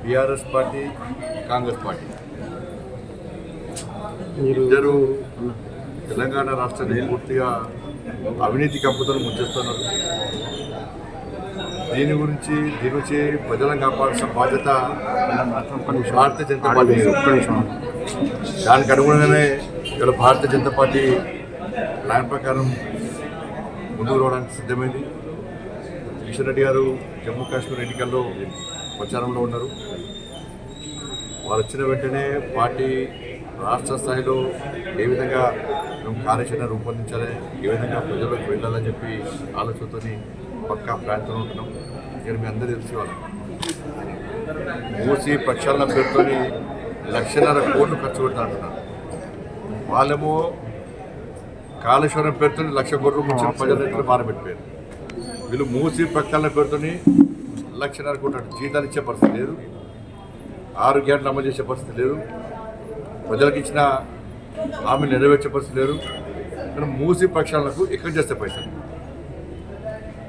TRS party Congress party ఇద్దరు తెలంగాణ రాష్ట్రాన్ని పూర్తిగా అవినీతి కంపుతో ముంచేస్తున్నారు. దీని గురించి ప్రజలను కాపాడాల్సిన బాధ్యత భారతీయ జనతా పార్టీ. దానికి అనుగుణంగానే ఇలా భారతీయ జనతా పార్టీ ప్లాన్ ప్రకారం ముందుకు రావడానికి సిద్ధమైంది. కిషన్ రెడ్డి గారు జమ్మూ కాశ్మీర్ ఎన్నికల్లో ప్రచారంలో ఉన్నారు. వాళ్ళు వచ్చిన వెంటనే పార్టీ రాష్ట్ర స్థాయిలో ఏ విధంగా మేము కార్యాచరణ రూపొందించాలి, ఏ విధంగా ప్రజలకు వెళ్ళాలని చెప్పి ఆలోచనతో పక్కా ప్లాన్తో ఉంటున్నాం. ఇక్కడ మీ అందరూ తెలిసి వాళ్ళు మూసి ప్రక్షాళన పేరుతో 1,50,000 కోట్లు ఖర్చు పెడతా అంటున్నారు. వాళ్ళేమో కాళేశ్వరం పేరుతో 1,00,000 కోట్లు ముంచిన ప్రజల రైతులు మారబెట్టిపోయారు. వీళ్ళు మూసి ప్రక్షాళన పేరుతో 1,00,000 కోట్లు జీతాలు ఇచ్చే పరిస్థితి లేదు, 6 గ్యారెంటీలు అమలు చేసే పరిస్థితి లేదు, ప్రజలకు ఇచ్చిన హామీలు నెరవేర్చే పరిస్థితి లేదు. కానీ మూసి ప్రక్షాళనకు ఎక్కడ చేస్తే పైసలు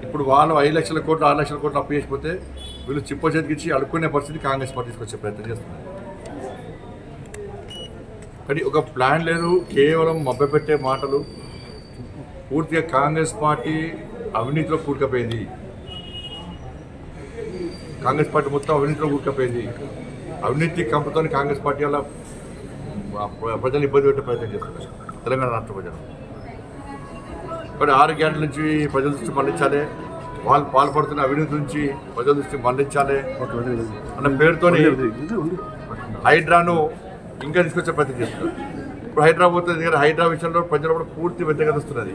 ఇప్పుడు వాళ్ళు 5,00,000 కోట్లు 6,00,000 కోట్లు అప్పు చేసిపోతే వీళ్ళు చిప్ప చేతికిచ్చి అడుక్కునే పరిస్థితి కాంగ్రెస్ పార్టీ తీసుకొచ్చే ప్రయత్నం చేస్తున్నారు. కానీ ఒక ప్లాన్ లేదు, కేవలం మభ్యపెట్టే మాటలు. పూర్తిగా కాంగ్రెస్ పార్టీ అవినీతిలో కూరుకుపోయింది. కాంగ్రెస్ పార్టీ మొత్తం అవినీతిలో కూరుకుపోయింది. అవినీతి కంపుతో కాంగ్రెస్ పార్టీ వల్ల ప్రజలు ఇబ్బంది పెట్టే ప్రయత్నం చేస్తున్నారు తెలంగాణ రాష్ట్ర ప్రజలు. కానీ 6 గ్యారెంటీల నుంచి ప్రజల దృష్టి మళ్లించాలి, వాళ్ళు పాల్పడుతున్న అవినీతి నుంచి ప్రజల దృష్టి మళ్లించాలి అన్న పేరుతో హైడ్రాను ఇంకా తీసుకొచ్చే ప్రయత్నం చేస్తున్నారు. ఇప్పుడు హైడ్రా పోతుంది, హైడ్రా విషయంలో ప్రజలు కూడా పూర్తి వ్యతిరేకత వస్తున్నది.